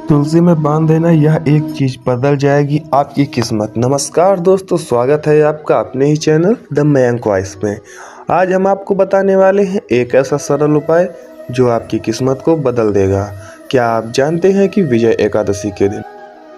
तुलसी में बांध देना, यह एक चीज बदल जाएगी आपकी किस्मत। नमस्कार दोस्तों, स्वागत है आपका अपने ही चैनल द मयंक वॉइस में। आज हम आपको बताने वाले हैं एक ऐसा सरल उपाय जो आपकी किस्मत को बदल देगा। क्या आप जानते हैं कि विजय एकादशी के दिन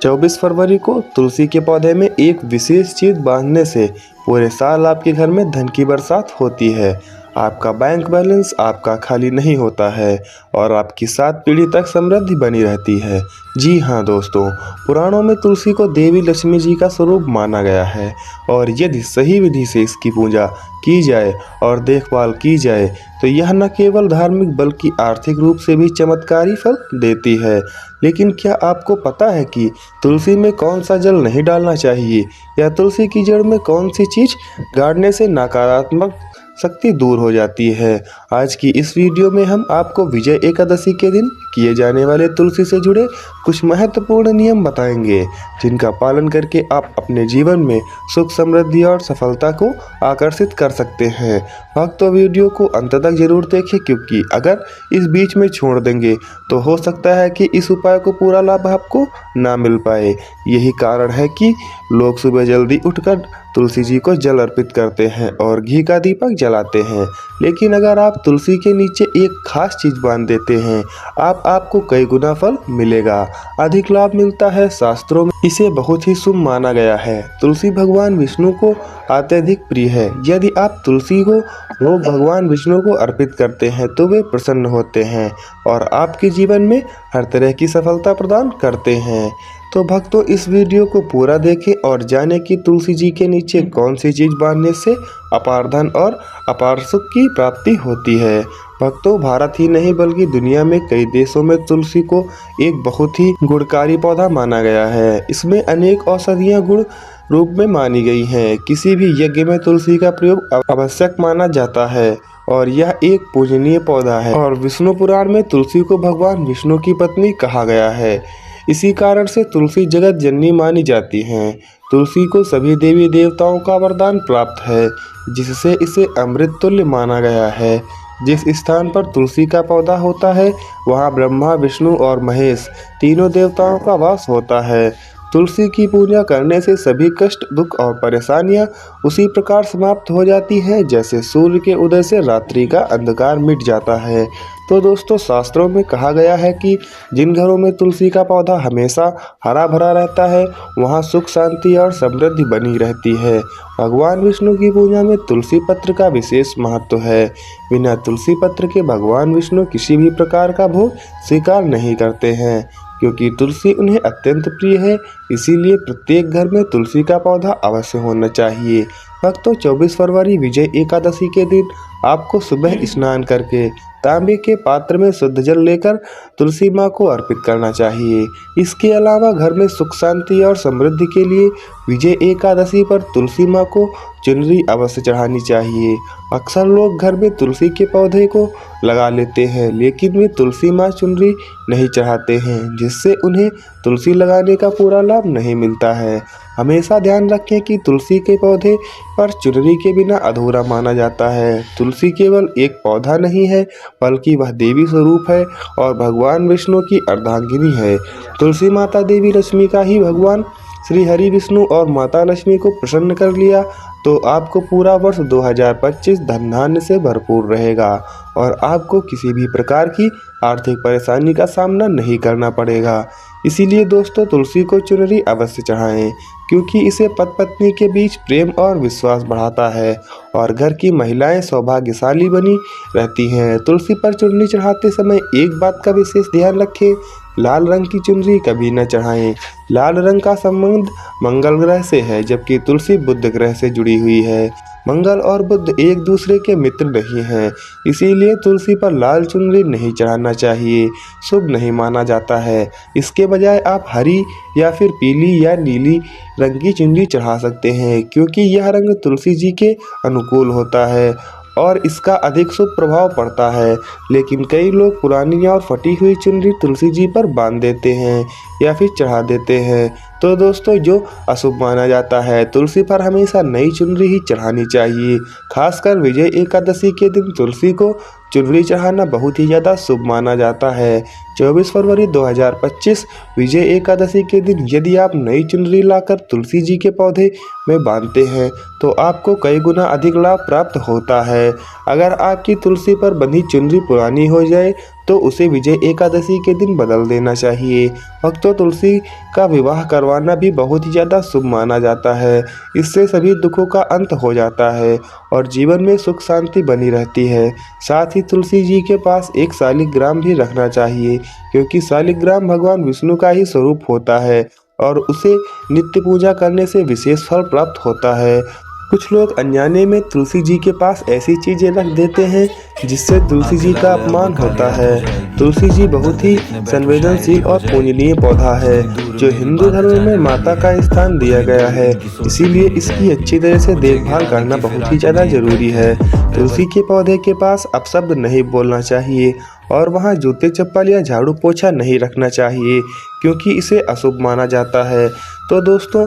24 फरवरी को तुलसी के पौधे में एक विशेष चीज बांधने से पूरे साल आपके घर में धन की बरसात होती है। आपका बैंक बैलेंस आपका खाली नहीं होता है और आपकी 7 पीढ़ी तक समृद्धि बनी रहती है। जी हाँ दोस्तों, पुराणों में तुलसी को देवी लक्ष्मी जी का स्वरूप माना गया है और यदि सही विधि से इसकी पूजा की जाए और देखभाल की जाए तो यह न केवल धार्मिक बल्कि आर्थिक रूप से भी चमत्कारी फल देती है। लेकिन क्या आपको पता है कि तुलसी में कौन सा जल नहीं डालना चाहिए या तुलसी की जड़ में कौन सी चीज गाड़ने से नकारात्मक शक्ति दूर हो जाती है? आज की इस वीडियो में हम आपको विजय एकादशी के दिन किए जाने वाले तुलसी से जुड़े कुछ महत्वपूर्ण नियम बताएंगे, जिनका पालन करके आप अपने जीवन में सुख, समृद्धि और सफलता को आकर्षित कर सकते हैं। भक्तों, वीडियो को अंत तक जरूर देखें, क्योंकि अगर इस बीच में छोड़ देंगे तो हो सकता है कि इस उपाय को पूरा लाभ आपको ना मिल पाए। यही कारण है कि लोग सुबह जल्दी उठकर तुलसी जी को जल अर्पित करते हैं और घी का दीपक जलाते हैं। लेकिन अगर आप तुलसी के नीचे एक खास चीज बांध देते हैं, आपको कई गुना फल मिलेगा, अधिक लाभ मिलता है। शास्त्रों में इसे बहुत ही शुभ माना गया है। तुलसी भगवान विष्णु को अत्यधिक प्रिय है। यदि आप तुलसी को भगवान विष्णु को अर्पित करते हैं तो वे प्रसन्न होते हैं और आपके जीवन में हर तरह की सफलता प्रदान करते हैं। तो भक्तों, इस वीडियो को पूरा देखें और जानें कि तुलसी जी के नीचे कौन सी चीज बांधने से अपार धन और अपार सुख की प्राप्ति होती है। भक्तों, भारत ही नहीं बल्कि दुनिया में कई देशों में तुलसी को एक बहुत ही गुणकारी पौधा माना गया है। इसमें अनेक औषधियां गुण रूप में मानी गई हैं। किसी भी यज्ञ में तुलसी का प्रयोग आवश्यक माना जाता है और यह एक पूजनीय पौधा है। और विष्णु पुराण में तुलसी को भगवान विष्णु की पत्नी कहा गया है। इसी कारण से तुलसी जगत जननी मानी जाती हैं। तुलसी को सभी देवी देवताओं का वरदान प्राप्त है, जिससे इसे अमृत तुल्य माना गया है। जिस स्थान पर तुलसी का पौधा होता है वहाँ ब्रह्मा, विष्णु और महेश तीनों देवताओं का वास होता है। तुलसी की पूजा करने से सभी कष्ट, दुख और परेशानियां उसी प्रकार समाप्त हो जाती हैं जैसे सूर्य के उदय से रात्रि का अंधकार मिट जाता है। तो दोस्तों, शास्त्रों में कहा गया है कि जिन घरों में तुलसी का पौधा हमेशा हरा भरा रहता है वहां सुख, शांति और समृद्धि बनी रहती है। भगवान विष्णु की पूजा में तुलसी पत्र का विशेष महत्व है। बिना तुलसी पत्र के भगवान विष्णु किसी भी प्रकार का भोग स्वीकार नहीं करते हैं, क्योंकि तुलसी उन्हें अत्यंत प्रिय है। इसीलिए प्रत्येक घर में तुलसी का पौधा अवश्य होना चाहिए। भक्तों, 24 फरवरी विजय एकादशी के दिन आपको सुबह स्नान करके तांबे के पात्र में शुद्ध जल लेकर तुलसी माँ को अर्पित करना चाहिए। इसके अलावा घर में सुख, शांति और समृद्धि के लिए विजय एकादशी पर तुलसी माँ को चुनरी अवश्य चढ़ानी चाहिए। अक्सर लोग घर में तुलसी के पौधे को लगा लेते हैं, लेकिन वे तुलसी माँ चुनरी नहीं चढ़ाते हैं, जिससे उन्हें तुलसी लगाने का पूरा लाभ नहीं मिलता है। हमेशा ध्यान रखें कि तुलसी के पौधे पर चुनरी के बिना अधूरा माना जाता है। तुलसी केवल एक पौधा नहीं है, बल्कि वह देवी स्वरूप है और भगवान विष्णु की अर्धांगिनी है। तुलसी माता देवी लक्ष्मी का ही भगवान श्री हरि विष्णु और माता लक्ष्मी को प्रसन्न कर लिया तो आपको पूरा वर्ष 2025 धन धान्य से भरपूर रहेगा और आपको किसी भी प्रकार की आर्थिक परेशानी का सामना नहीं करना पड़ेगा। इसीलिए दोस्तों, तुलसी को चुनरी अवश्य चढ़ाएं, क्योंकि इसे पति पत्नी के बीच प्रेम और विश्वास बढ़ाता है और घर की महिलाएं सौभाग्यशाली बनी रहती हैं। तुलसी पर चुनरी चढ़ाते समय एक बात का विशेष ध्यान रखें, लाल रंग की चुनरी कभी न चढ़ाएं। लाल रंग का संबंध मंगल ग्रह से है, जबकि तुलसी बुध ग्रह से जुड़ी हुई है। मंगल और बुध एक दूसरे के मित्र नहीं हैं, इसीलिए तुलसी पर लाल चुनरी नहीं चढ़ाना चाहिए, शुभ नहीं माना जाता है। इसके बजाय आप हरी या फिर पीली या नीली रंग की चुनरी चढ़ा सकते हैं, क्योंकि यह रंग तुलसी जी के अनुकूल होता है और इसका अधिक शुभ प्रभाव पड़ता है। लेकिन कई लोग पुरानी और फटी हुई चुनरी तुलसी जी पर बांध देते हैं या फिर चढ़ा देते हैं। तो दोस्तों, जो अशुभ माना जाता है, तुलसी पर हमेशा नई चुनरी ही चढ़ानी चाहिए। खासकर विजय एकादशी के दिन तुलसी को चुनरी चढ़ाना बहुत ही ज़्यादा शुभ माना जाता है। 24 फरवरी 2025 विजय एकादशी के दिन यदि आप नई चुनरी लाकर तुलसी जी के पौधे में बांधते हैं तो आपको कई गुना अधिक लाभ प्राप्त होता है। अगर आपकी तुलसी पर बंधी चुनरी पुरानी हो जाए तो उसे विजय एकादशी के दिन बदल देना चाहिए। भक्तों, तुलसी का विवाह करवाना भी बहुत ही ज़्यादा शुभ माना जाता है। इससे सभी दुखों का अंत हो जाता है और जीवन में सुख शांति बनी रहती है। साथ ही तुलसी जी के पास एक शालिग्राम भी रखना चाहिए, क्योंकि शालिग्राम भगवान विष्णु का ही स्वरूप होता है और उसे नित्य पूजा करने से विशेष फल प्राप्त होता है। कुछ लोग अनजाने में तुलसी जी के पास ऐसी चीजें रख देते हैं जिससे तुलसी जी का अपमान होता है। तुलसी जी बहुत ही संवेदनशील और पूजनीय पौधा है जो हिंदू धर्म में माता का स्थान दिया गया है, इसीलिए इसकी अच्छी तरह से देखभाल करना बहुत ही ज़्यादा जरूरी है। तुलसी के पौधे के पास अपशब्द नहीं बोलना चाहिए और वहाँ जूते चप्पल या झाड़ू पोछा नहीं रखना चाहिए, क्योंकि इसे अशुभ माना जाता है। तो दोस्तों,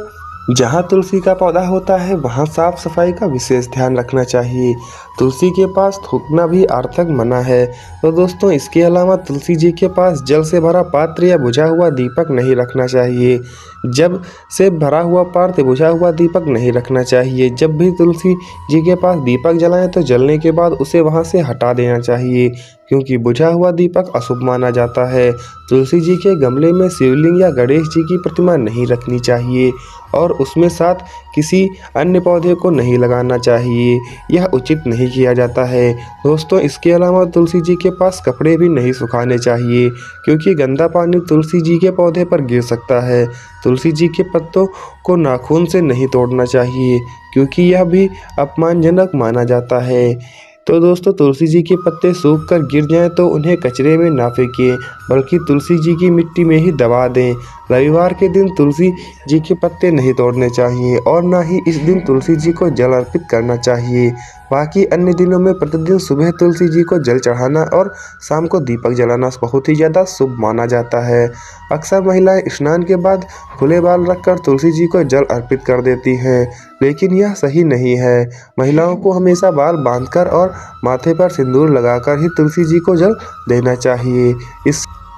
जहाँ तुलसी का पौधा होता है वहाँ साफ सफाई का विशेष ध्यान रखना चाहिए। तुलसी के पास थूकना भी आर्थक मना है। तो दोस्तों, इसके अलावा तुलसी जी के पास जल से भरा पात्र या बुझा हुआ दीपक नहीं रखना चाहिए। जब से भरा हुआ पात्र बुझा हुआ दीपक नहीं रखना चाहिए। जब भी तुलसी जी के पास दीपक जलाएं तो जलने के बाद उसे वहां से हटा देना चाहिए, क्योंकि बुझा हुआ दीपक अशुभ माना जाता है। तुलसी जी के गमले में शिवलिंग या गणेश जी की प्रतिमा नहीं रखनी चाहिए और उसमें साथ किसी अन्य पौधे को नहीं लगाना चाहिए, यह उचित नहीं किया जाता है। दोस्तों, इसके अलावा तुलसी जी के पास कपड़े भी नहीं सुखाने चाहिए, क्योंकि गंदा पानी तुलसी जी के पौधे पर गिर सकता है। तुलसी जी के पत्तों को नाखून से नहीं तोड़ना चाहिए, क्योंकि यह भी अपमानजनक माना जाता है। तो दोस्तों, तुलसी जी के पत्ते सूख कर गिर जाएं तो उन्हें कचरे में ना फेंकें, बल्कि तुलसी जी की मिट्टी में ही दबा दें। रविवार के दिन तुलसी जी के पत्ते नहीं तोड़ने चाहिए और ना ही इस दिन तुलसी जी को जल अर्पित करना चाहिए। बाकी अन्य दिनों में प्रतिदिन सुबह तुलसी जी को जल चढ़ाना और शाम को दीपक जलाना बहुत ही ज़्यादा शुभ माना जाता है। अक्सर महिलाएं स्नान के बाद खुले बाल रखकर तुलसी जी को जल अर्पित कर देती हैं, लेकिन यह सही नहीं है। महिलाओं को हमेशा बाल बांधकर और माथे पर सिंदूर लगाकर ही तुलसी जी को जल देना चाहिए।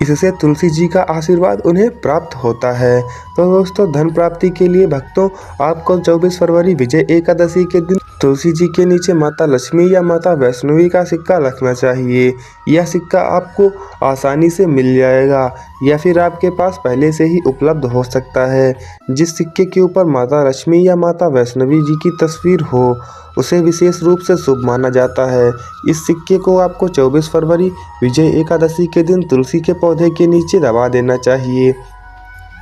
इससे तुलसी जी का आशीर्वाद उन्हें प्राप्त होता है। तो दोस्तों, धन प्राप्ति के लिए भक्तों, आपको 24 फरवरी विजय एकादशी के दिन तुलसी जी के नीचे माता लक्ष्मी या माता वैष्णवी का सिक्का रखना चाहिए। यह सिक्का आपको आसानी से मिल जाएगा या फिर आपके पास पहले से ही उपलब्ध हो सकता है। जिस सिक्के के ऊपर माता लक्ष्मी या माता वैष्णवी जी की तस्वीर हो उसे विशेष रूप से शुभ माना जाता है। इस सिक्के को आपको 24 फरवरी विजय एकादशी के दिन तुलसी के पौधे के नीचे दबा देना चाहिए।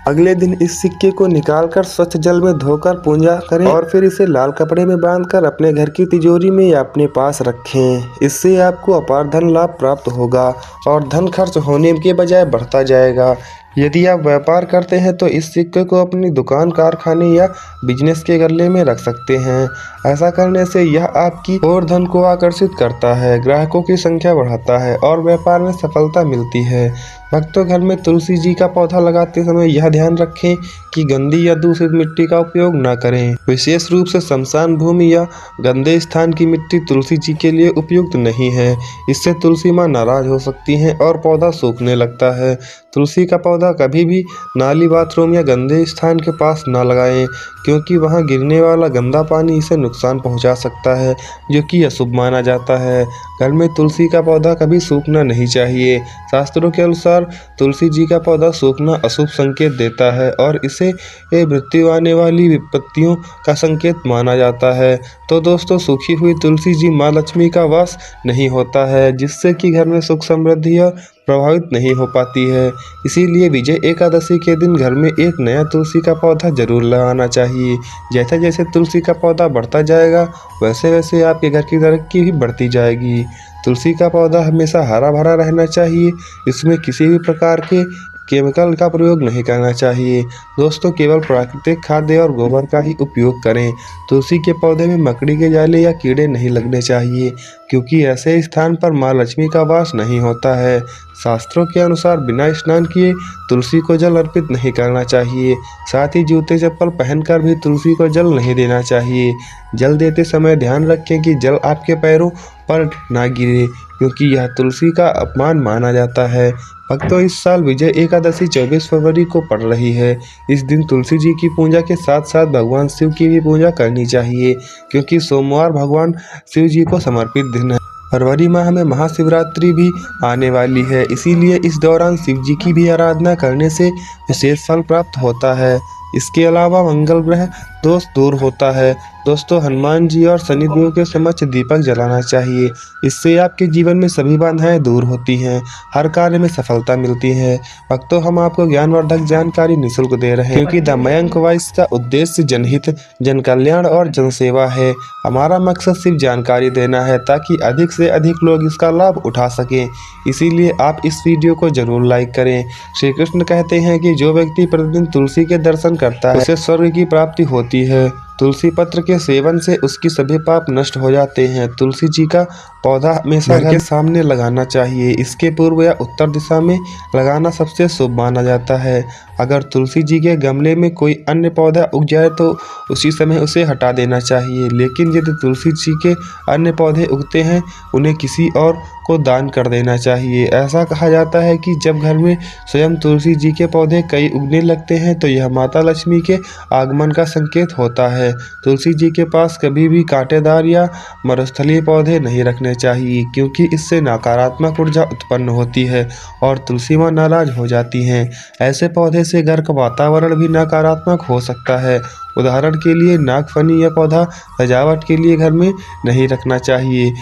अगले दिन इस सिक्के को निकालकर स्वच्छ जल में धोकर पूजा करें और फिर इसे लाल कपड़े में बांधकर अपने घर की तिजोरी में या अपने पास रखें। इससे आपको अपार धन लाभ प्राप्त होगा और धन खर्च होने के बजाय बढ़ता जाएगा। यदि आप व्यापार करते हैं तो इस सिक्के को अपनी दुकान, कारखाने या बिजनेस के गले में रख सकते हैं। ऐसा करने से यह आपकी और धन को आकर्षित करता है, ग्राहकों की संख्या बढ़ाता है और व्यापार में सफलता मिलती है। भक्तों, घर में तुलसी जी का पौधा लगाते समय यह ध्यान रखें कि गंदी या दूषित मिट्टी का उपयोग न करें। विशेष रूप से शमशान भूमि या गंदे स्थान की मिट्टी तुलसी जी के लिए उपयुक्त नहीं है। इससे तुलसी माँ नाराज हो सकती हैं और पौधा सूखने लगता है। तुलसी का पौधा कभी भी नाली, बाथरूम या गंदे स्थान के पास न लगाएं, क्योंकि वहां गिरने वाला गंदा पानी इसे नुकसान पहुंचा सकता है, जो कि अशुभ माना जाता है। घर में तुलसी का पौधा कभी सूखना नहीं चाहिए। शास्त्रों के अनुसार तुलसी जी का पौधा सूखना अशुभ संकेत देता है और इसे मृत्यु आने वाली विपत्तियों का संकेत माना जाता है। तो दोस्तों, सूखी हुई तुलसी जी माँ लक्ष्मी का वास नहीं होता है, जिससे कि घर में सुख समृद्धि और प्रभावित नहीं हो पाती है। इसीलिए विजय एकादशी के दिन घर में एक नया तुलसी का पौधा जरूर लगाना चाहिए। जैसे जैसे तुलसी का पौधा बढ़ता जाएगा वैसे वैसे आपके घर की तरक्की भी बढ़ती जाएगी। तुलसी का पौधा हमेशा हरा भरा रहना चाहिए। इसमें किसी भी प्रकार के केमिकल का प्रयोग नहीं करना चाहिए। दोस्तों, केवल प्राकृतिक खाद्य और गोबर का ही उपयोग करें। तुलसी के पौधे में मकड़ी के जाले या कीड़े नहीं लगने चाहिए, क्योंकि ऐसे स्थान पर माँ लक्ष्मी का वास नहीं होता है। शास्त्रों के अनुसार बिना स्नान किए तुलसी को जल अर्पित नहीं करना चाहिए। साथ ही जूते चप्पल पहनकर भी तुलसी को जल नहीं देना चाहिए। जल देते समय ध्यान रखें कि जल आपके पैरों पर ना गिरे, क्योंकि यह तुलसी का अपमान माना जाता है। भक्तों, इस साल विजय एकादशी 24 फरवरी को पड़ रही है। इस दिन तुलसी जी की पूजा के साथ साथ भगवान शिव की भी पूजा करनी चाहिए, क्योंकि सोमवार भगवान शिव जी को समर्पित दिन है। फरवरी माह में महाशिवरात्रि भी आने वाली है, इसीलिए इस दौरान शिव जी की भी आराधना करने से विशेष फल प्राप्त होता है। इसके अलावा मंगल ग्रह दोष दूर होता है। दोस्तों, हनुमान जी और शनि देव के समक्ष दीपक जलाना चाहिए। इससे आपके जीवन में सभी बाधाएं दूर होती हैं, हर कार्य में सफलता मिलती है। भक्तों, हम आपको ज्ञानवर्धक जानकारी निःशुल्क दे रहे हैं, क्योंकि द मयंक वॉइस का उद्देश्य जनहित, जन कल्याण और जनसेवा है। हमारा मकसद सिर्फ जानकारी देना है, ताकि अधिक से अधिक लोग इसका लाभ उठा सकें। इसीलिए आप इस वीडियो को जरूर लाइक करें। श्री कृष्ण कहते हैं कि जो व्यक्ति प्रतिदिन तुलसी के दर्शन करता है, उसे स्वर्ग की प्राप्ति होती है। तुलसी पत्र के सेवन से उसकी सभी पाप नष्ट हो जाते हैं। तुलसी जी का पौधा हमेशा घर के सामने लगाना चाहिए। इसके पूर्व या उत्तर दिशा में लगाना सबसे शुभ माना जाता है। अगर तुलसी जी के गमले में कोई अन्य पौधा उग जाए तो उसी समय उसे हटा देना चाहिए। लेकिन यदि तुलसी जी के अन्य पौधे उगते हैं, उन्हें किसी और को दान कर देना चाहिए। ऐसा कहा जाता है कि जब घर में स्वयं तुलसी जी के पौधे कई उगने लगते हैं, तो यह माता लक्ष्मी के आगमन का संकेत होता है। तुलसी जी के पास कभी भी कांटेदार या मरुस्थलीय पौधे नहीं रखने चाहिए, क्योंकि इससे नकारात्मक ऊर्जा उत्पन्न होती है और तुलसी माँ नाराज हो जाती हैं। ऐसे पौधे से घर का वातावरण भी नकारात्मक हो सकता है। उदाहरण के लिए नागफनी या पौधा सजावट के लिए घर में नहीं रखना चाहिए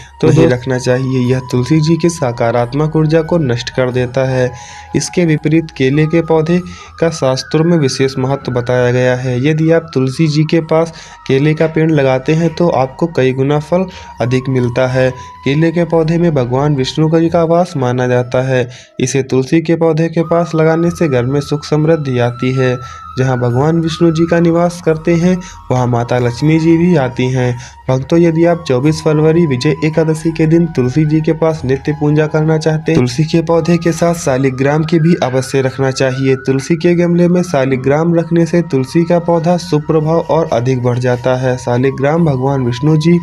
यह तुलसी जी की सकारात्मक ऊर्जा को नष्ट कर देता है। इसके विपरीत केले के पौधे का शास्त्रों में विशेष महत्व बताया गया है। यदि आप तुलसी जी के पास केले का पेड़ लगाते हैं तो आपको कई गुना फल अधिक मिलता है। केले के पौधे में भगवान विष्णु जी का वास माना जाता है। इसे तुलसी के पौधे के पास लगाने से घर में सुख समृद्धि आती है। जहां भगवान विष्णु जी का निवास करते हैं, वहां माता लक्ष्मी जी भी आती हैं। भक्तों, यदि आप 24 फरवरी विजय एकादशी के दिन तुलसी जी के पास नित्य पूजा करना चाहते हैं, तुलसी के पौधे के साथ शालिग्राम की भी अवश्य रखना चाहिए। तुलसी के गमले में शालिग्राम रखने से तुलसी का पौधा शुभ प्रभाव और अधिक बढ़ जाता है। शालिग्राम भगवान विष्णु जी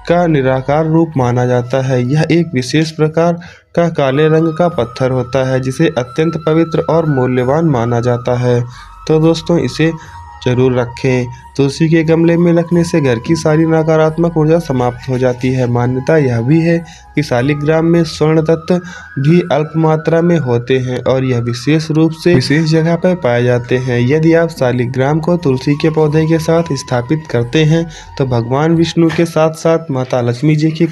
का निराकार रूप माना जाता है। यह एक विशेष प्रकार का काले रंग का पत्थर होता है, जिसे अत्यंत पवित्र और मूल्यवान माना जाता है। तो दोस्तों, इसे जरूर रखें। तुलसी के गमले में रखने से घर की सारी नकारात्मक ऊर्जा समाप्त हो जाती है। मान्यता यह भी है कि शालिग्राम में स्वर्ण तत्व भी अल्प मात्रा में होते हैं और यह विशेष रूप से विशेष जगह पर पाए जाते हैं। यदि आप शालिग्राम को तुलसी के पौधे के साथ स्थापित करते हैं, तो भगवान विष्णु के साथ साथ माता लक्ष्मी जी की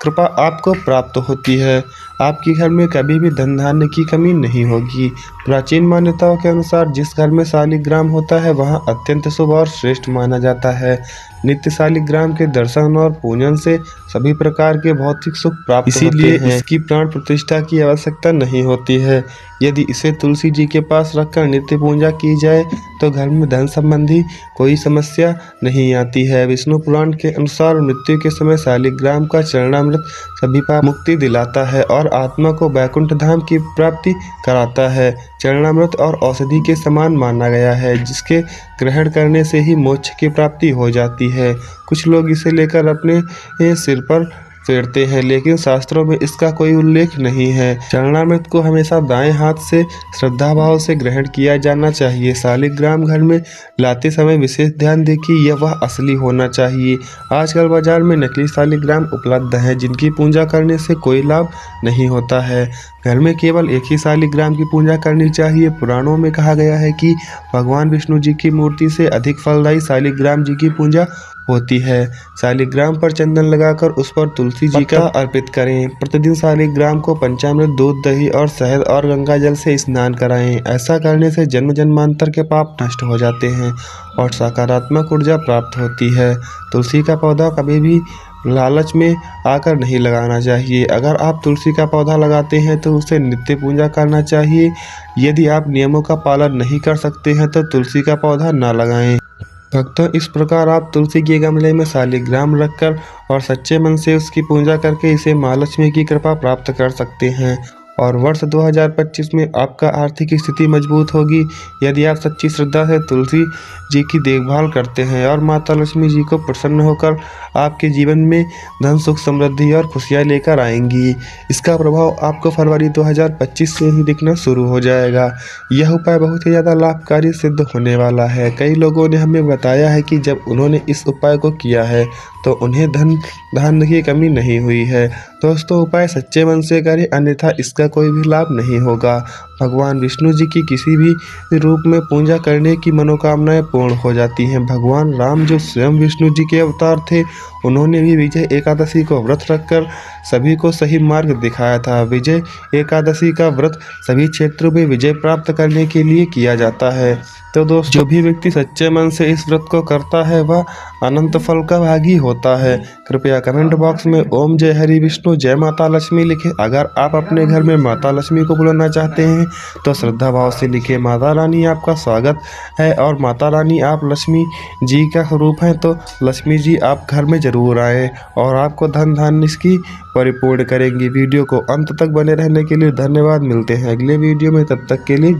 कृपा आपको प्राप्त होती है। आपके घर में कभी भी धन धान्य की कमी नहीं होगी। प्राचीन मान्यताओं के अनुसार जिस घर में शालिग्राम होता है, वहां अत्यंत शुभ और श्रेष्ठ माना जाता है। नित्य शालिग्राम के दर्शन और पूजन से सभी प्रकार के भौतिक सुख प्राप्त होते हैं। इसीलिए इसकी प्राण प्रतिष्ठा की आवश्यकता नहीं होती है। यदि इसे तुलसी जी के पास रखकर नित्य पूजा की जाए तो घर में धन संबंधी कोई समस्या नहीं आती है। विष्णु पुराण के अनुसार मृत्यु के समय शालिग्राम का चरणामृत सभी पाप मुक्ति दिलाता है और आत्मा को वैकुंठ धाम की प्राप्ति कराता है। चरणामृत और औषधि के समान माना गया है, जिसके ग्रहण करने से ही मोक्ष की प्राप्ति हो जाती है। कुछ लोग इसे लेकर अपने सिर पर फेरते हैं, लेकिन शास्त्रों में इसका कोई उल्लेख नहीं है। चरणामृत को हमेशा दाएं हाथ से श्रद्धा भाव से ग्रहण किया जाना चाहिए। शालिग्राम घर में लाते समय विशेष ध्यान दें कि यह वह असली होना चाहिए। आजकल बाजार में नकली शालिग्राम उपलब्ध हैं, जिनकी पूजा करने से कोई लाभ नहीं होता है। घर में केवल एक ही शालिग्राम की पूजा करनी चाहिए। पुराणों में कहा गया है कि भगवान विष्णु जी की मूर्ति से अधिक फलदायी शालिग्राम जी की पूजा होती है। शालिग्राम पर चंदन लगाकर उस पर तुलसी जी का अर्पित करें। प्रतिदिन शालिग्राम को पंचामृत, दूध, दही और शहद और गंगा जल से स्नान कराएं। ऐसा करने से जन्म जन्मांतर के पाप नष्ट हो जाते हैं और सकारात्मक ऊर्जा प्राप्त होती है। तुलसी का पौधा कभी भी लालच में आकर नहीं लगाना चाहिए। अगर आप तुलसी का पौधा लगाते हैं तो उसे नित्य पूजा करना चाहिए। यदि आप नियमों का पालन नहीं कर सकते हैं तो तुलसी का पौधा ना लगाएं। भक्तों, इस प्रकार आप तुलसी के गमले में शालिग्राम रखकर और सच्चे मन से उसकी पूजा करके इसे माँ लक्ष्मी की कृपा प्राप्त कर सकते हैं और वर्ष 2025 में आपका आर्थिक स्थिति मजबूत होगी यदि आप सच्ची श्रद्धा से तुलसी जी की देखभाल करते हैं और माता लक्ष्मी जी को प्रसन्न होकर आपके जीवन में धन सुख समृद्धि और खुशियाँ लेकर आएंगी। इसका प्रभाव आपको फरवरी 2025 से ही दिखना शुरू हो जाएगा। यह उपाय बहुत ही ज़्यादा लाभकारी सिद्ध होने वाला है। कई लोगों ने हमें बताया है कि जब उन्होंने इस उपाय को किया है तो उन्हें धन धान्य की कमी नहीं हुई है। दोस्तों, उपाय सच्चे मन से करें, अन्यथा इसका कोई भी लाभ नहीं होगा। भगवान विष्णु जी की किसी भी रूप में पूजा करने की मनोकामनाएं पूर्ण हो जाती हैं। भगवान राम जो स्वयं विष्णु जी के अवतार थे, उन्होंने भी विजय एकादशी को व्रत रखकर सभी को सही मार्ग दिखाया था। विजय एकादशी का व्रत सभी क्षेत्रों में विजय प्राप्त करने के लिए किया जाता है। तो दोस्तों, जो भी व्यक्ति सच्चे मन से इस व्रत को करता है वह अनंत फल का भागी होता है। कृपया कमेंट बॉक्स में ओम जय हरि विष्णु जय माता लक्ष्मी लिखें। अगर आप अपने घर में माता लक्ष्मी को बुलाना चाहते हैं तो श्रद्धा भाव से लिखें। माता रानी आपका स्वागत है और माता रानी आप लक्ष्मी जी का स्वरूप हैं, तो लक्ष्मी जी आप घर में जरूर आएँ और आपको धन धान्य की परिपूर्ण करेंगी। वीडियो को अंत तक बने रहने के लिए धन्यवाद। मिलते हैं अगले वीडियो में, तब तक के लिए